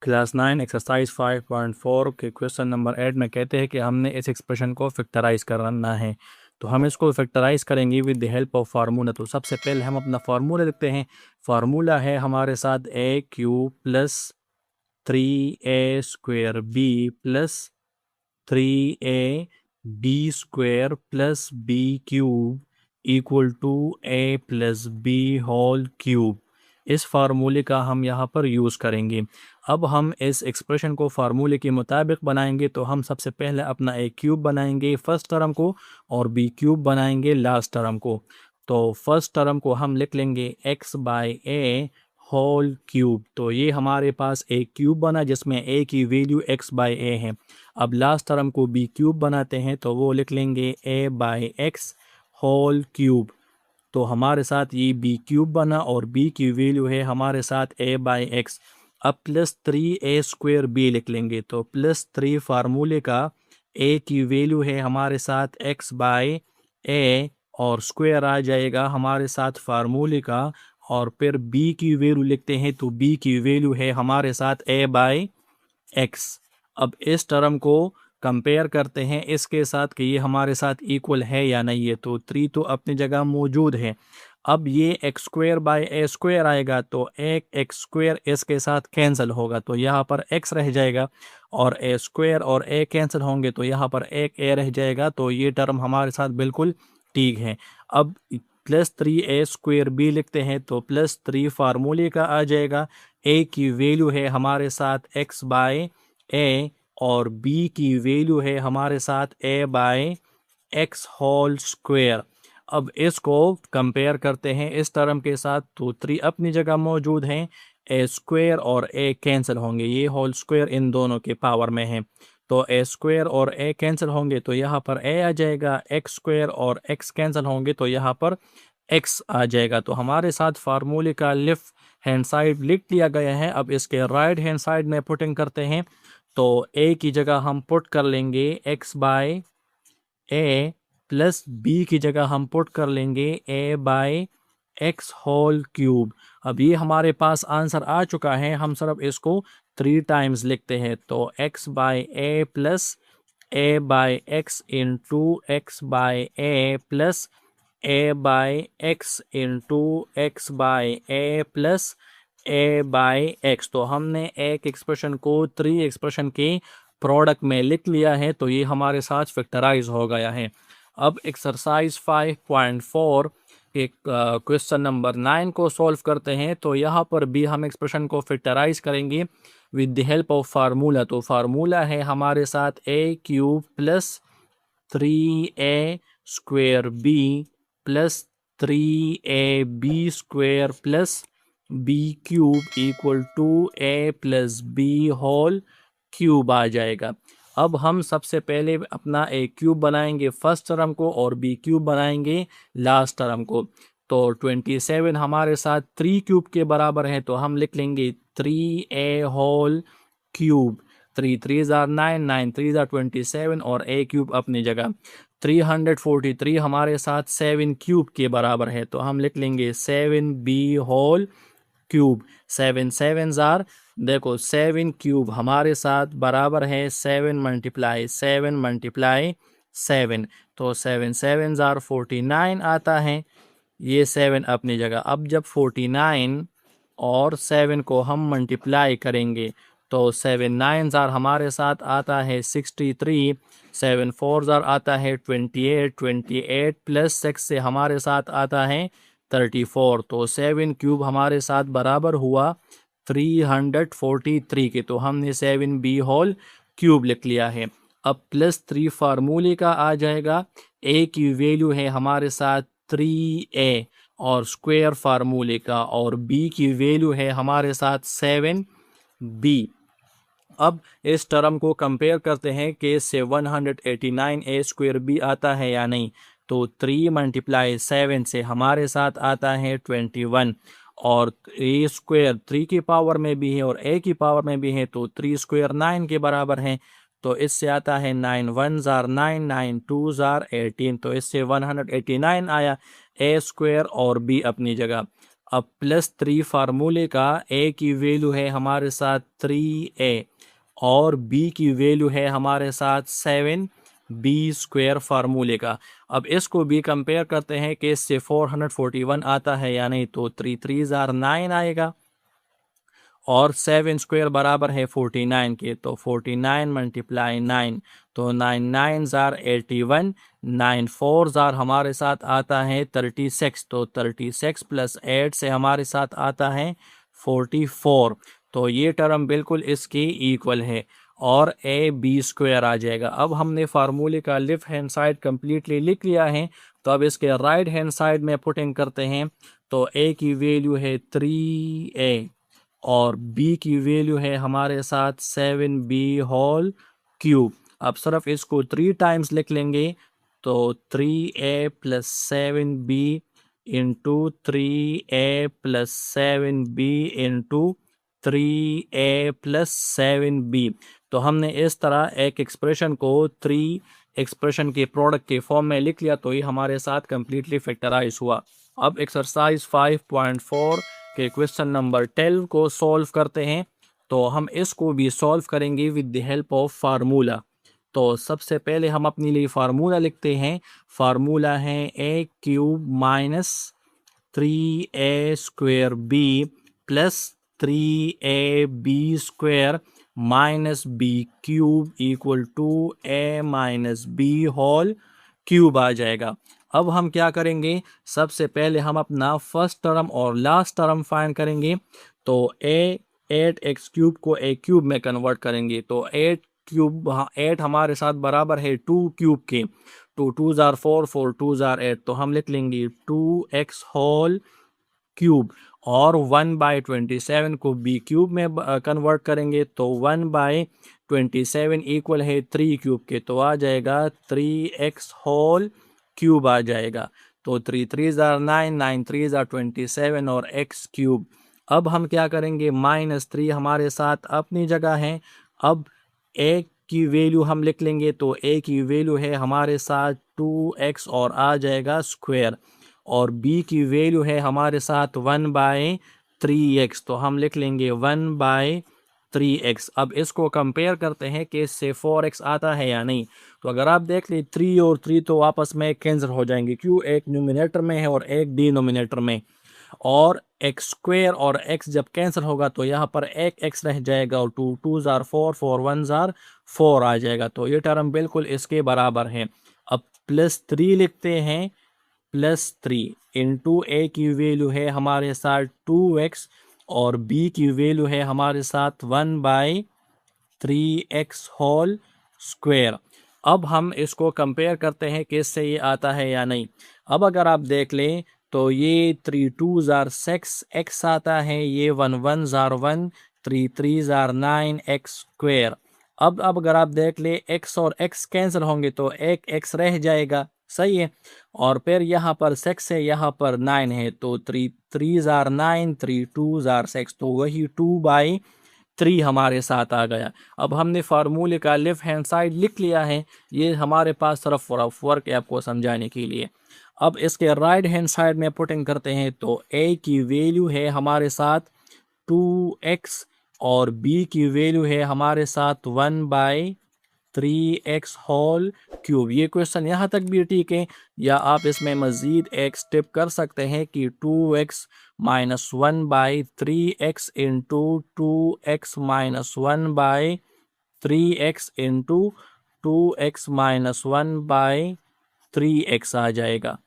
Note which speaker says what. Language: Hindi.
Speaker 1: क्लास 9 एक्सरसाइज 5.4 के क्वेश्चन नंबर 8 में कहते हैं कि हमने इस एक्सप्रेशन को फैक्टराइज करना है। तो हम इसको फैक्टराइज करेंगे with the help of formula. तो सबसे पहले हम अपना फार्मूला लिखते हैं। फार्मूला है हमारे साथ A cube plus 3a² B plus 3a B square plus B cube equal to a plus B whole cube. इस फार्मूले का हम यहाँ पर यूज़ करेंगे। अब हम इस एक्सप्रेशन को फार्मूले के मुताबिक बनाएंगे। तो हम सबसे पहले अपना ए क्यूब बनाएंगे फर्स्ट टर्म को और बी क्यूब बनाएंगे लास्ट टर्म को। तो फर्स्ट टर्म को हम लिख लेंगे x by a whole cube. तो ये हमारे पास ए क्यूब बना जिसमें ए की वैल्यू x बाई ए है। अब लास्ट टर्म को बी क्यूब बनाते हैं तो वो लिख लेंगे a by x whole cube. तो हमारे साथ ये बी क्यूब बना और बी की वैल्यू है हमारे साथ a बाई एक्स। अब प्लस 3a² बी लिख लेंगे। तो प्लस 3 फार्मूले का a की वैल्यू है हमारे साथ x बाई ए और स्क्वायर आ जाएगा हमारे साथ फार्मूले का। और फिर b की वैल्यू लिखते हैं तो b की वैल्यू है हमारे साथ a बाई एक्स। अब इस टर्म को कंपेयर करते हैं इसके साथ कि ये हमारे साथ इक्वल है या नहीं है। तो 3 तो अपनी जगह मौजूद है। अब ये x² बाई a² आएगा तो एक x² इसके साथ कैंसिल होगा तो यहाँ पर x रह जाएगा और a² और a कैंसिल होंगे तो यहाँ पर एक a रह जाएगा। तो ये टर्म हमारे साथ बिल्कुल ठीक है। अब प्लस 3a² b लिखते हैं तो प्लस 3 फार्मूले का आ जाएगा। a की वैल्यू है हमारे साथ x बाई ए और b की वैल्यू है हमारे साथ a by x whole square. अब इसको कंपेयर करते हैं इस टर्म के साथ तो 3 अपनी जगह मौजूद हैं, a² और a कैंसिल होंगे, ये होल स्क्वायर इन दोनों के पावर में है। तो a² और a कैंसिल होंगे तो यहाँ पर a आ जाएगा, x² और x कैंसिल होंगे तो यहाँ पर x आ जाएगा। तो हमारे साथ फार्मूले का लेफ्ट हैंड साइड लिख लिया गया है। अब इसके राइट हैंड साइड में पुटिंग करते हैं तो a की जगह हम पुट कर लेंगे x by a plus b की जगह हम पुट कर लेंगे a by x whole cube. अब ये हमारे पास आंसर आ चुका है, हम सिर्फ इसको 3 टाइम्स लिखते हैं। तो x by a plus a by x into x by a plus a by x into x by a plus a by x. तो हमने एक एक्सप्रेशन को 3 एक्सप्रेशन के प्रोडक्ट में लिख लिया है तो ये हमारे साथ फैक्टराइज हो गया है। अब एक्सरसाइज 5.4 के क्वेश्चन नंबर 9 को सॉल्व करते हैं। तो यहाँ पर भी हम एक्सप्रेशन को फैक्टराइज करेंगे with the help of formula. तो फार्मूला है हमारे साथ a cube plus 3a² b plus 3ab² plus b cube equal to a plus b whole cube आ जाएगा। अब हम सबसे पहले अपना ए क्यूब बनाएंगे फर्स्ट टर्म को और बी क्यूब बनाएंगे लास्ट टर्म को। तो 27 हमारे साथ 3 क्यूब के बराबर है तो हम लिख लेंगे 3a होल क्यूब। 3 3 ज़ार 9, 9 3 ज़ार 27 और a क्यूब अपनी जगह। 343 हमारे साथ 7 क्यूब के बराबर है तो हम लिख लेंगे 7b होल क्यूब। 7 7 ज़ार देखो 7 क्यूब हमारे साथ बराबर है 7 मल्टीप्लाई 7 मल्टीप्लाई 7। तो 7 7 ज़ार 49 आता है, ये 7 अपनी जगह। अब जब 49 और 7 को हम मल्टीप्लाई करेंगे तो 7 9 ज़ार हमारे साथ आता है 63, 7 4 ज़ार आता है 28, 28 प्लस 6 से हमारे साथ आता है 34। तो 7 क्यूब हमारे साथ बराबर हुआ 343 के। तो हमने 7b होल क्यूब लिख लिया है। अब प्लस 3 फार्मूले का आ जाएगा, a की वैल्यू है हमारे साथ 3a और स्क्वायर फार्मूले का और b की वैल्यू है हमारे साथ 7b। अब इस टर्म को कंपेयर करते हैं कि इससे 189a² b आता है या नहीं। तो 3 मल्टीप्लाई 7 से हमारे साथ आता है 21 और a² 3 की पावर में भी है और a की पावर में भी है तो 3² 9 के बराबर है। तो इससे आता है 9 1 ज़ार 9, 9 2 ज़ार 18। तो इससे 189 आया, a² और b अपनी जगह। अब +3 फार्मूले का a की वैल्यू है हमारे साथ 3a और b की वैल्यू है हमारे साथ 7b² फार्मूले का। अब इसको भी कंपेयर करते हैं कि इससे 441 आता है या नहीं, तो 3 3 आर 9 आएगा और 7² बराबर है 49 के, तो 49 मल्टीप्लाई 9, तो 9 9 आर 81, 9 4 आर हमारे साथ आता है 36, तो 36 प्लस 8 से हमारे साथ आता है 44, तो ये टर्म बिल्कुल इसके इक्वल है और ab² आ जाएगा। अब हमने फार्मूले का लेफ्ट हैंड साइड कंप्लीटली लिख लिया है, तो अब इसके राइट हैंड साइड में पुटिंग करते हैं, तो a की वैल्यू है 3a और b की वैल्यू है हमारे साथ 7b²। अब सिर्फ इसको 3 टाइम्स लिख लेंगे, तो 3a plus 7b into 3a plus 7b into 3a plus 7b। तो हमने इस तरह एक एक्सप्रेशन को 3 एक्सप्रेशन के प्रोडक्ट के फॉर्म में लिख लिया, तो ये हमारे साथ कंप्लीटली फैक्टराइज हुआ। अब एक्सरसाइज 5.4 के क्वेश्चन नंबर 12 को सॉल्व करते हैं, तो हम इसको भी सॉल्व करेंगे with the help of formula. तो सबसे पहले हम अपने लिए फार्मूला लिखते हैं। फार्मूला है a³ minus 3a² b plus 3ab² minus b³ equal to a minus b³ आ जाएगा। अब हम क्या करेंगे, सबसे पहले हम अपना फर्स्ट टर्म और लास्ट टर्म फाइंड करेंगे। तो 8x³ को a³ में कन्वर्ट करेंगे, तो 8 हमारे साथ बराबर है 2³ के, 2 2 आर 4, 4 2 आर 8, तो हम लिख लेंगे 2x³ और 1/27 को b³ में कन्वर्ट करेंगे, तो 1/27 इक्वल है 3³ के, तो आ जाएगा 3x³ आ जाएगा। तो 3 3 आर 9, 9 3 आर 27 और x³। अब हम क्या करेंगे, -3 हमारे साथ अपनी जगह है। अब a की वैल्यू हम लिख लेंगे, तो a की वैल्यू है हमारे साथ 2x और आ जाएगा स्क्वायर, और b की वैल्यू है हमारे साथ 1/3x, तो हम लिख लेंगे 1/3x। अब इसको कंपेयर करते हैं कि इससे 4x आता है या नहीं, तो अगर आप देख लें 3 और 3 तो आपस में कैंसिल हो जाएंगे, क्यों, एक न्यूमिनेटर में है और एक डिनोमिनेटर में, और x² और x जब कैंसिल होगा तो यहाँ पर एक x रह जाएगा और 2 2 आर 4, 4 1 आर 4 आ जाएगा, तो ये टर्म बिल्कुल इसके बराबर है। अब +3 लिखते हैं, +3 इंटू a की वैल्यू है हमारे साथ 2x और b की वैल्यू है हमारे साथ 1/3x²। अब हम इसको कंपेयर करते हैं कि इससे ये आता है या नहीं। अब अगर आप देख लें तो ये 3 2 आर 6 x आता है, ये 1 1 आर 1, 3 3 आर 9 x²। अब अगर आप देख ले x और x कैंसिल होंगे तो एक x रह जाएगा, सही है, और फिर यहाँ पर 6 है, यहाँ पर 9 है, तो 3 3 आर 9, 3 2 आर 6, तो वही 2/3 हमारे साथ आ गया। अब हमने फार्मूले का लेफ्ट हैंड साइड लिख लिया है, ये हमारे पास सिर्फ वर्क है आपको समझाने के लिए। अब इसके राइट हैंड साइड में पुटिंग करते हैं, तो a की वैल्यू है हमारे साथ 2x और b की वैल्यू है हमारे साथ 1/3x²। ये क्वेश्चन यहाँ तक भी ठीक है, या आप इसमें मज़ीद एक स्टेप कर सकते हैं कि 2x minus 1/3x into 2x minus 1/3x into 2x minus 1/3x आ जाएगा।